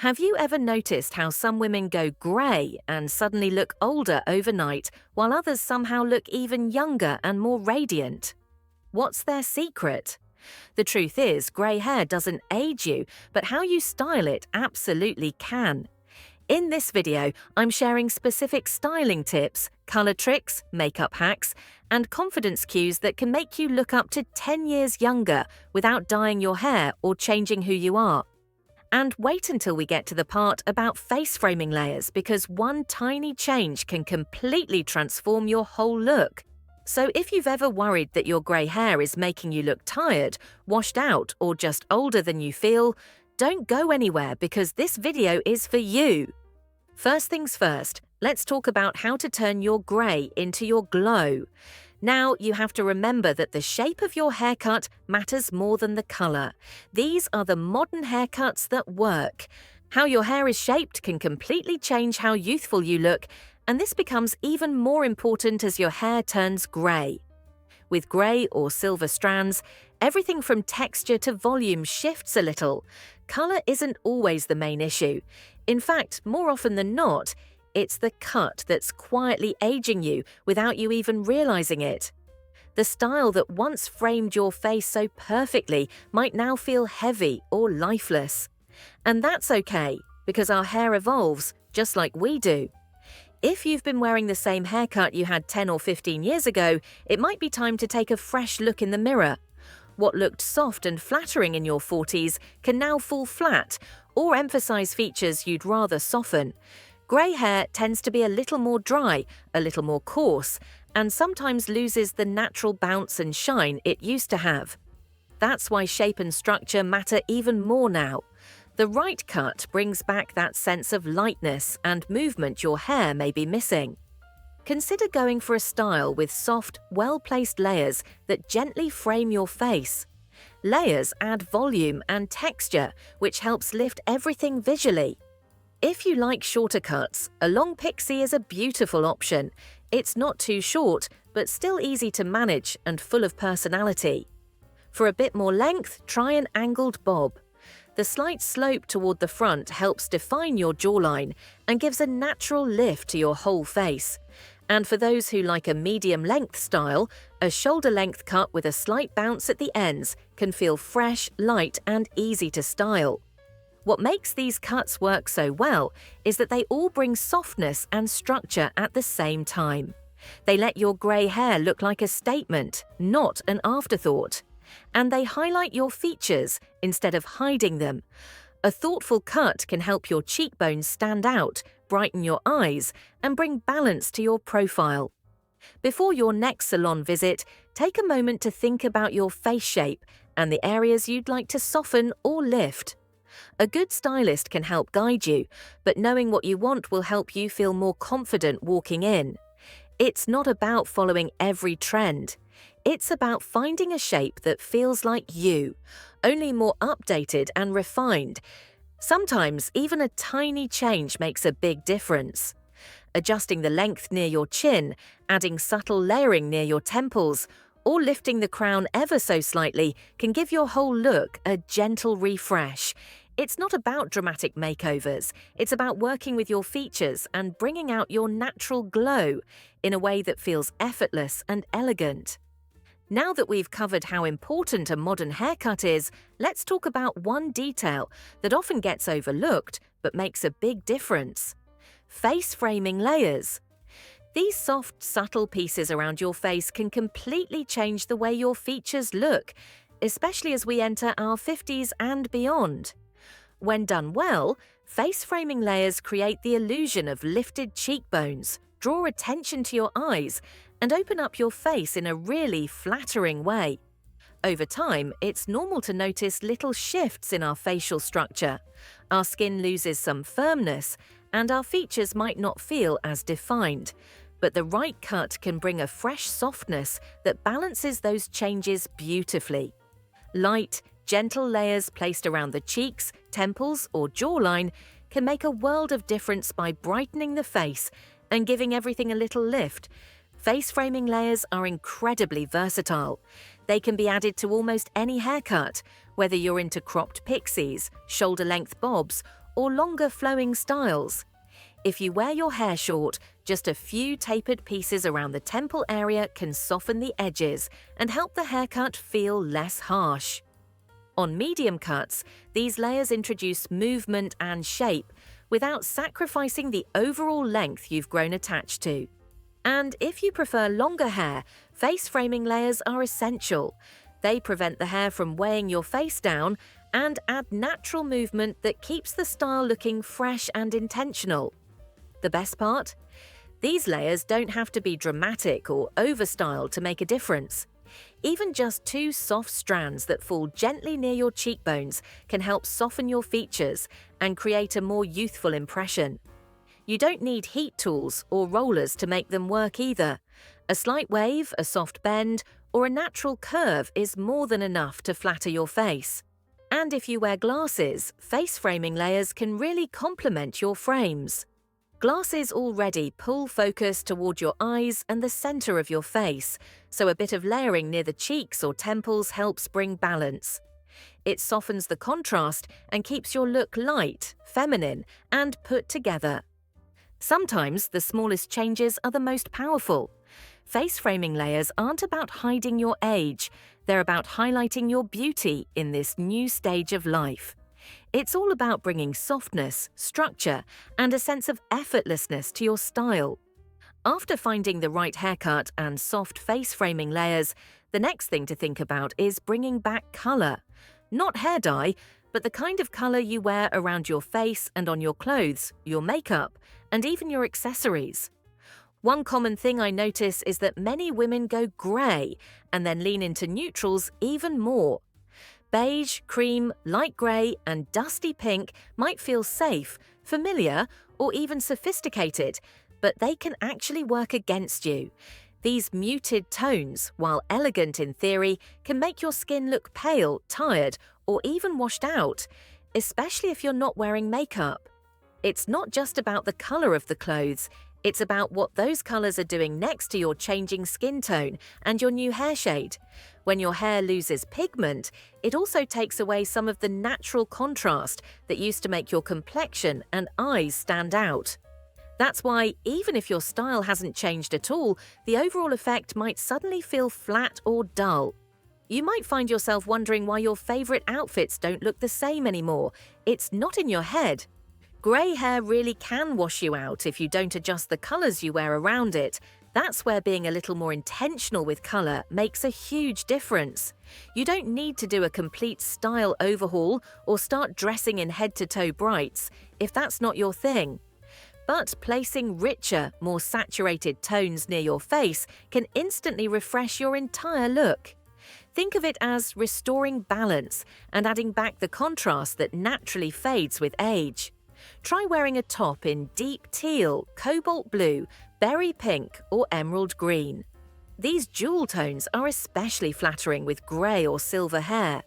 Have you ever noticed how some women go grey and suddenly look older overnight, while others somehow look even younger and more radiant? What's their secret? The truth is, grey hair doesn't age you, but how you style it absolutely can. In this video, I'm sharing specific styling tips, colour tricks, makeup hacks, and confidence cues that can make you look up to 10 years younger without dyeing your hair or changing who you are. And wait until we get to the part about face framing layers, because one tiny change can completely transform your whole look. So if you've ever worried that your grey hair is making you look tired, washed out, or just older than you feel, don't go anywhere because this video is for you. First things first, let's talk about how to turn your grey into your glow. Now, you have to remember that the shape of your haircut matters more than the colour. These are the modern haircuts that work. How your hair is shaped can completely change how youthful you look, and this becomes even more important as your hair turns grey. With grey or silver strands, everything from texture to volume shifts a little. Colour isn't always the main issue. In fact, more often than not, it's the cut that's quietly aging you without you even realizing it. The style that once framed your face so perfectly might now feel heavy or lifeless. And that's okay, because our hair evolves just like we do. If you've been wearing the same haircut you had 10 or 15 years ago, it might be time to take a fresh look in the mirror. What looked soft and flattering in your 40s can now fall flat or emphasize features you'd rather soften. Grey hair tends to be a little more dry, a little more coarse, and sometimes loses the natural bounce and shine it used to have. That's why shape and structure matter even more now. The right cut brings back that sense of lightness and movement your hair may be missing. Consider going for a style with soft, well-placed layers that gently frame your face. Layers add volume and texture, which helps lift everything visually. If you like shorter cuts, a long pixie is a beautiful option. It's not too short, but still easy to manage and full of personality. For a bit more length, try an angled bob. The slight slope toward the front helps define your jawline and gives a natural lift to your whole face. And for those who like a medium-length style, a shoulder-length cut with a slight bounce at the ends can feel fresh, light, and easy to style. What makes these cuts work so well is that they all bring softness and structure at the same time. They let your grey hair look like a statement, not an afterthought. And they highlight your features instead of hiding them. A thoughtful cut can help your cheekbones stand out, brighten your eyes, and bring balance to your profile. Before your next salon visit, take a moment to think about your face shape and the areas you'd like to soften or lift. A good stylist can help guide you, but knowing what you want will help you feel more confident walking in. It's not about following every trend. It's about finding a shape that feels like you, only more updated and refined. Sometimes even a tiny change makes a big difference. Adjusting the length near your chin, adding subtle layering near your temples, or lifting the crown ever so slightly can give your whole look a gentle refresh. It's not about dramatic makeovers. It's about working with your features and bringing out your natural glow in a way that feels effortless and elegant. Now that we've covered how important a modern haircut is, let's talk about one detail that often gets overlooked but makes a big difference: face framing layers. These soft, subtle pieces around your face can completely change the way your features look, especially as we enter our 50s and beyond. When done well, face framing layers create the illusion of lifted cheekbones, draw attention to your eyes, and open up your face in a really flattering way. Over time, it's normal to notice little shifts in our facial structure. Our skin loses some firmness, and our features might not feel as defined. But the right cut can bring a fresh softness that balances those changes beautifully. Light, gentle layers placed around the cheeks, temples, or jawline can make a world of difference by brightening the face and giving everything a little lift. Face framing layers are incredibly versatile. They can be added to almost any haircut, whether you're into cropped pixies, shoulder-length bobs, or longer flowing styles. If you wear your hair short, just a few tapered pieces around the temple area can soften the edges and help the haircut feel less harsh. On medium cuts, these layers introduce movement and shape without sacrificing the overall length you've grown attached to. And if you prefer longer hair, face framing layers are essential. They prevent the hair from weighing your face down and add natural movement that keeps the style looking fresh and intentional. The best part? These layers don't have to be dramatic or overstyled to make a difference. Even just 2 soft strands that fall gently near your cheekbones can help soften your features and create a more youthful impression. You don't need heat tools or rollers to make them work either. A slight wave, a soft bend, or a natural curve is more than enough to flatter your face. And if you wear glasses, face framing layers can really complement your frames. Glasses already pull focus toward your eyes and the center of your face, so a bit of layering near the cheeks or temples helps bring balance. It softens the contrast and keeps your look light, feminine, and put together. Sometimes the smallest changes are the most powerful. Face framing layers aren't about hiding your age, they're about highlighting your beauty in this new stage of life. It's all about bringing softness, structure, and a sense of effortlessness to your style. After finding the right haircut and soft face framing layers, the next thing to think about is bringing back color. Not hair dye, but the kind of color you wear around your face and on your clothes, your makeup, and even your accessories. One common thing I notice is that many women go grey and then lean into neutrals even more. Beige, cream, light grey, and dusty pink might feel safe, familiar, or even sophisticated, but they can actually work against you. These muted tones, while elegant in theory, can make your skin look pale, tired, or even washed out, especially if you're not wearing makeup. It's not just about the colour of the clothes, it's about what those colours are doing next to your changing skin tone and your new hair shade. When your hair loses pigment, it also takes away some of the natural contrast that used to make your complexion and eyes stand out. That's why, even if your style hasn't changed at all, the overall effect might suddenly feel flat or dull. You might find yourself wondering why your favourite outfits don't look the same anymore. It's not in your head. Grey hair really can wash you out if you don't adjust the colours you wear around it. That's where being a little more intentional with colour makes a huge difference. You don't need to do a complete style overhaul or start dressing in head-to-toe brights if that's not your thing. But placing richer, more saturated tones near your face can instantly refresh your entire look. Think of it as restoring balance and adding back the contrast that naturally fades with age. Try wearing a top in deep teal, cobalt blue, berry pink, or emerald green. These jewel tones are especially flattering with grey or silver hair.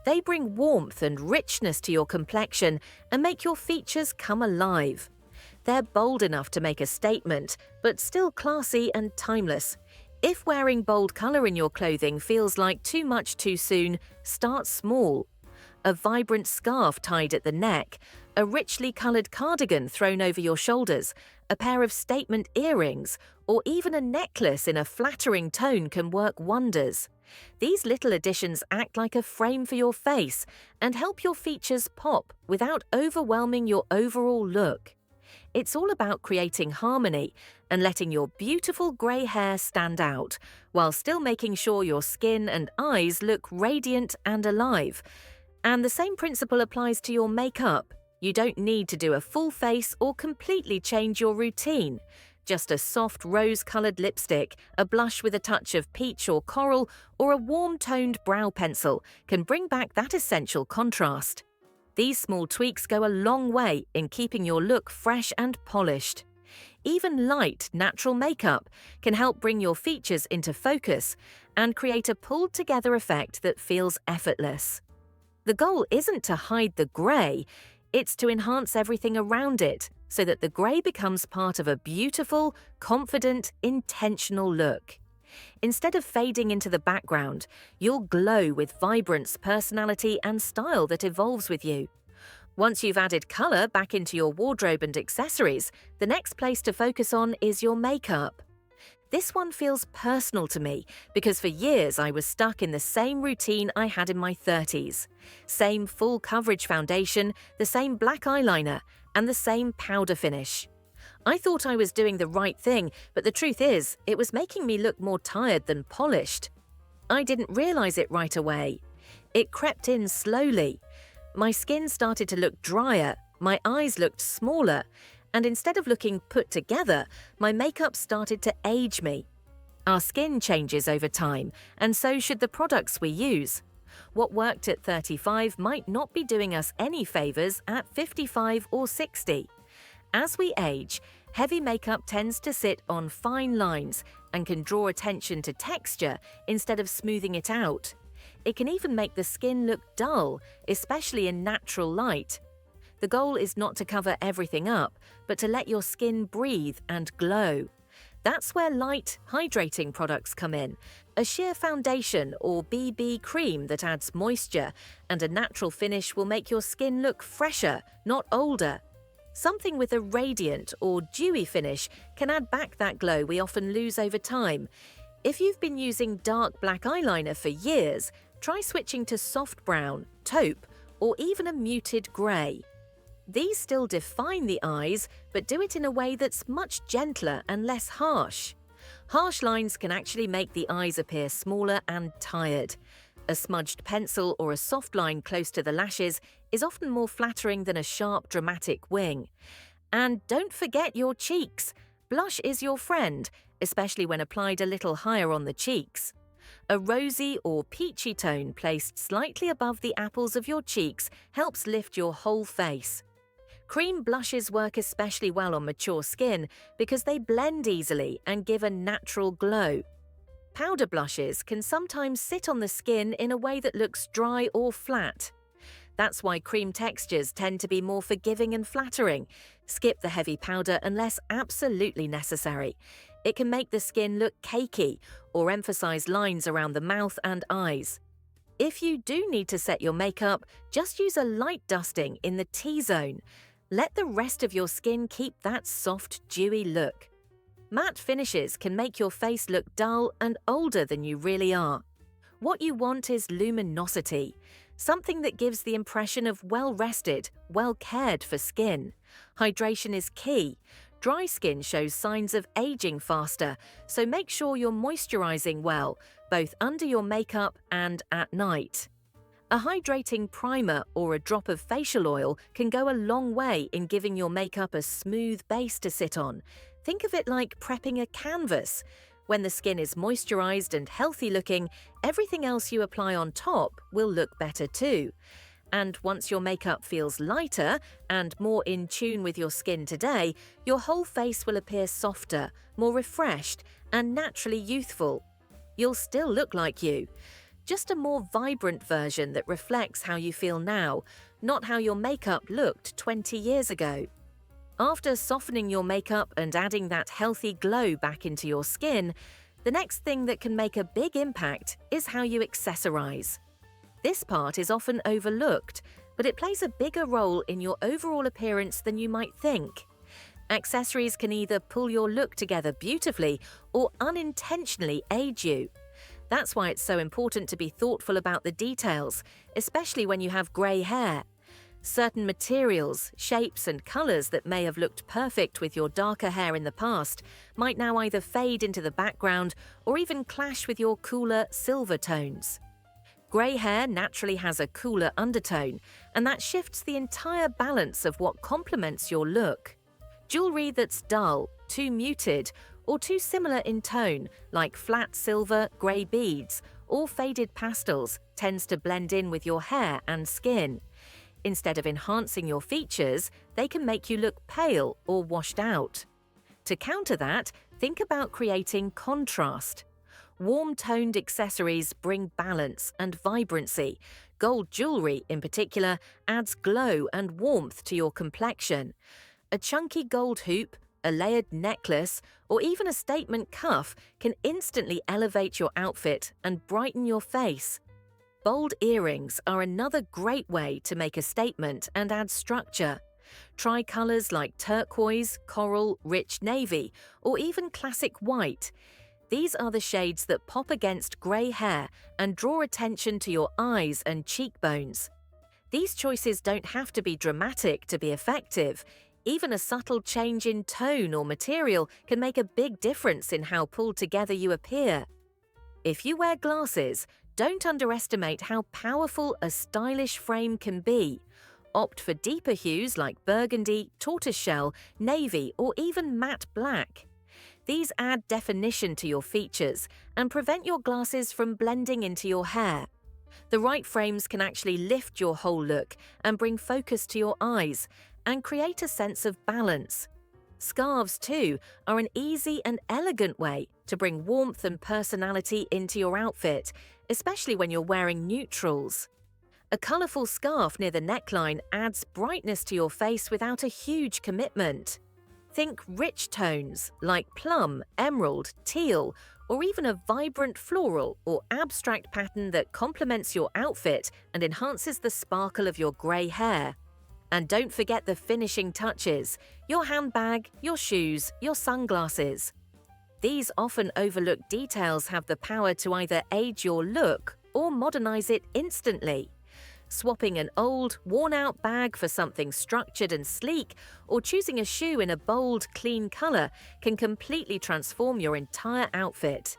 They bring warmth and richness to your complexion and make your features come alive. They're bold enough to make a statement, but still classy and timeless. If wearing bold colour in your clothing feels like too much too soon, start small. A vibrant scarf tied at the neck, a richly coloured cardigan thrown over your shoulders, a pair of statement earrings, or even a necklace in a flattering tone can work wonders. These little additions act like a frame for your face and help your features pop without overwhelming your overall look. It's all about creating harmony and letting your beautiful grey hair stand out, while still making sure your skin and eyes look radiant and alive. And the same principle applies to your makeup. You don't need to do a full face or completely change your routine. Just a soft rose-coloured lipstick, a blush with a touch of peach or coral, or a warm-toned brow pencil can bring back that essential contrast. These small tweaks go a long way in keeping your look fresh and polished. Even light, natural makeup can help bring your features into focus and create a pulled-together effect that feels effortless. The goal isn't to hide the grey, it's to enhance everything around it so that the grey becomes part of a beautiful, confident, intentional look. Instead of fading into the background, you'll glow with vibrance, personality, and style that evolves with you. Once you've added colour back into your wardrobe and accessories, the next place to focus on is your makeup. This one feels personal to me because for years I was stuck in the same routine I had in my 30s. Same full coverage foundation, the same black eyeliner, and the same powder finish. I thought I was doing the right thing, but the truth is, it was making me look more tired than polished. I didn't realize it right away. It crept in slowly. My skin started to look drier, my eyes looked smaller, and instead of looking put together, my makeup started to age me. Our skin changes over time, and so should the products we use. What worked at 35 might not be doing us any favors at 55 or 60. As we age, heavy makeup tends to sit on fine lines and can draw attention to texture instead of smoothing it out. It can even make the skin look dull, especially in natural light. The goal is not to cover everything up, but to let your skin breathe and glow. That's where light, hydrating products come in. A sheer foundation or BB cream that adds moisture and a natural finish will make your skin look fresher, not older. Something with a radiant or dewy finish can add back that glow we often lose over time. If you've been using dark black eyeliner for years, try switching to soft brown, taupe, or even a muted grey. These still define the eyes, but do it in a way that's much gentler and less harsh. Harsh lines can actually make the eyes appear smaller and tired. A smudged pencil or a soft line close to the lashes is often more flattering than a sharp, dramatic wing. And don't forget your cheeks. Blush is your friend, especially when applied a little higher on the cheeks. A rosy or peachy tone placed slightly above the apples of your cheeks helps lift your whole face. Cream blushes work especially well on mature skin because they blend easily and give a natural glow. Powder blushes can sometimes sit on the skin in a way that looks dry or flat. That's why cream textures tend to be more forgiving and flattering. Skip the heavy powder unless absolutely necessary. It can make the skin look cakey or emphasize lines around the mouth and eyes. If you do need to set your makeup, just use a light dusting in the T-zone. Let the rest of your skin keep that soft, dewy look. Matte finishes can make your face look dull and older than you really are. What you want is luminosity, something that gives the impression of well-rested, well-cared for skin. Hydration is key. Dry skin shows signs of aging faster, so make sure you're moisturizing well, both under your makeup and at night. A hydrating primer or a drop of facial oil can go a long way in giving your makeup a smooth base to sit on. Think of it like prepping a canvas. When the skin is moisturized and healthy looking, everything else you apply on top will look better too. And once your makeup feels lighter and more in tune with your skin today, your whole face will appear softer, more refreshed, and naturally youthful. You'll still look like you. Just a more vibrant version that reflects how you feel now, not how your makeup looked 20 years ago. After softening your makeup and adding that healthy glow back into your skin, the next thing that can make a big impact is how you accessorize. This part is often overlooked, but it plays a bigger role in your overall appearance than you might think. Accessories can either pull your look together beautifully or unintentionally age you. That's why it's so important to be thoughtful about the details, especially when you have grey hair. Certain materials, shapes, and colours that may have looked perfect with your darker hair in the past might now either fade into the background or even clash with your cooler silver tones. Grey hair naturally has a cooler undertone, and that shifts the entire balance of what complements your look. Jewellery that's dull, too muted, or too similar in tone, like flat silver, grey beads, or faded pastels, tends to blend in with your hair and skin. Instead of enhancing your features, they can make you look pale or washed out. To counter that, think about creating contrast. Warm-toned accessories bring balance and vibrancy. Gold jewellery, in particular, adds glow and warmth to your complexion. A chunky gold hoop, a layered necklace, or even a statement cuff can instantly elevate your outfit and brighten your face. Bold earrings are another great way to make a statement and add structure. Try colours like turquoise, coral, rich navy, or even classic white. These are the shades that pop against grey hair and draw attention to your eyes and cheekbones. These choices don't have to be dramatic to be effective. Even a subtle change in tone or material can make a big difference in how pulled together you appear. If you wear glasses, don't underestimate how powerful a stylish frame can be. Opt for deeper hues like burgundy, tortoiseshell, navy, or even matte black. These add definition to your features and prevent your glasses from blending into your hair. The right frames can actually lift your whole look and bring focus to your eyes and create a sense of balance. Scarves, too, are an easy and elegant way to bring warmth and personality into your outfit, especially when you're wearing neutrals. A colourful scarf near the neckline adds brightness to your face without a huge commitment. Think rich tones like plum, emerald, teal, or even a vibrant floral or abstract pattern that complements your outfit and enhances the sparkle of your grey hair. And don't forget the finishing touches: your handbag, your shoes, your sunglasses. These often overlooked details have the power to either age your look or modernize it instantly. Swapping an old, worn-out bag for something structured and sleek, or choosing a shoe in a bold, clean color can completely transform your entire outfit.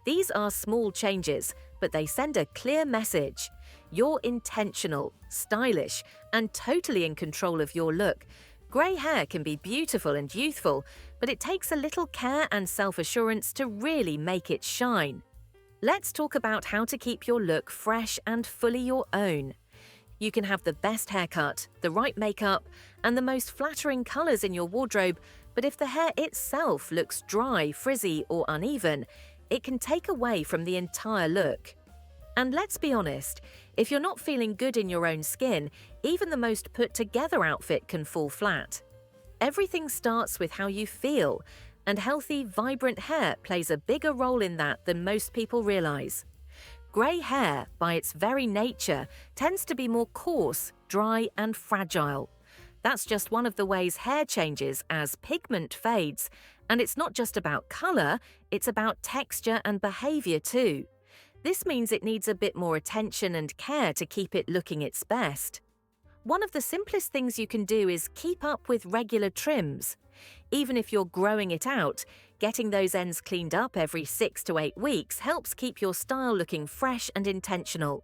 These are small changes, but they send a clear message. You're intentional, stylish, and totally in control of your look. Grey hair can be beautiful and youthful, but it takes a little care and self-assurance to really make it shine. Let's talk about how to keep your look fresh and fully your own. You can have the best haircut, the right makeup, and the most flattering colors in your wardrobe, but if the hair itself looks dry, frizzy, or uneven, it can take away from the entire look. And let's be honest, if you're not feeling good in your own skin, even the most put-together outfit can fall flat. Everything starts with how you feel, and healthy, vibrant hair plays a bigger role in that than most people realize. Grey hair, by its very nature, tends to be more coarse, dry, and fragile. That's just one of the ways hair changes as pigment fades, and it's not just about color, it's about texture and behavior too. This means it needs a bit more attention and care to keep it looking its best. One of the simplest things you can do is keep up with regular trims. Even if you're growing it out, getting those ends cleaned up every 6 to 8 weeks helps keep your style looking fresh and intentional.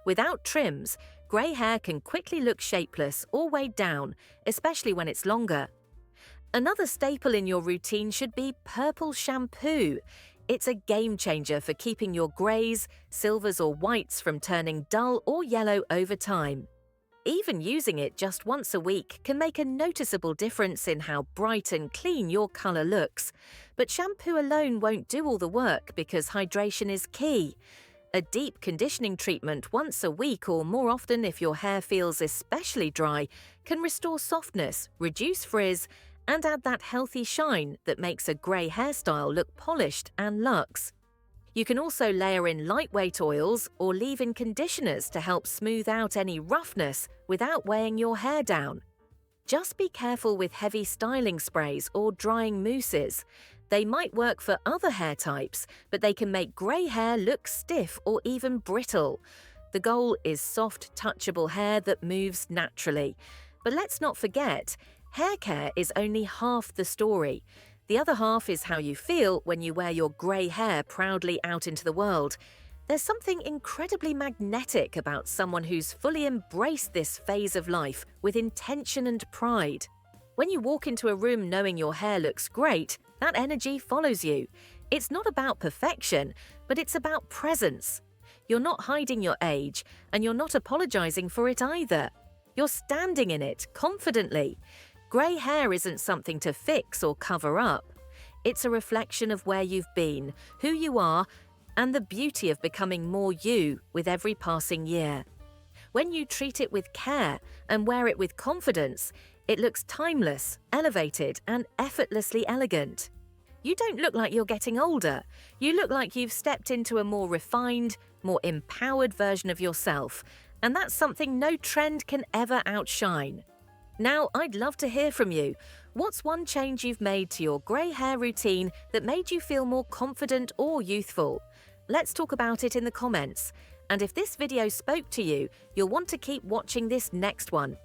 Without trims, grey hair can quickly look shapeless or weighed down, especially when it's longer. Another staple in your routine should be purple shampoo. It's a game changer for keeping your greys, silvers, or whites from turning dull or yellow over time. Even using it just once a week can make a noticeable difference in how bright and clean your color looks. But shampoo alone won't do all the work because hydration is key. A deep conditioning treatment once a week or more often if your hair feels especially dry can restore softness, reduce frizz, and add that healthy shine that makes a grey hairstyle look polished and luxe. You can also layer in lightweight oils or leave-in conditioners to help smooth out any roughness without weighing your hair down. Just be careful with heavy styling sprays or drying mousses. They might work for other hair types, but they can make grey hair look stiff or even brittle. The goal is soft, touchable hair that moves naturally. But let's not forget, hair care is only half the story. The other half is how you feel when you wear your grey hair proudly out into the world. There's something incredibly magnetic about someone who's fully embraced this phase of life with intention and pride. When you walk into a room knowing your hair looks great, that energy follows you. It's not about perfection, but it's about presence. You're not hiding your age, and you're not apologizing for it either. You're standing in it confidently. Grey hair isn't something to fix or cover up. It's a reflection of where you've been, who you are, and the beauty of becoming more you with every passing year. When you treat it with care and wear it with confidence, it looks timeless, elevated, and effortlessly elegant. You don't look like you're getting older. You look like you've stepped into a more refined, more empowered version of yourself, and that's something no trend can ever outshine. Now, I'd love to hear from you. What's one change you've made to your grey hair routine that made you feel more confident or youthful? Let's talk about it in the comments. And if this video spoke to you, you'll want to keep watching this next one.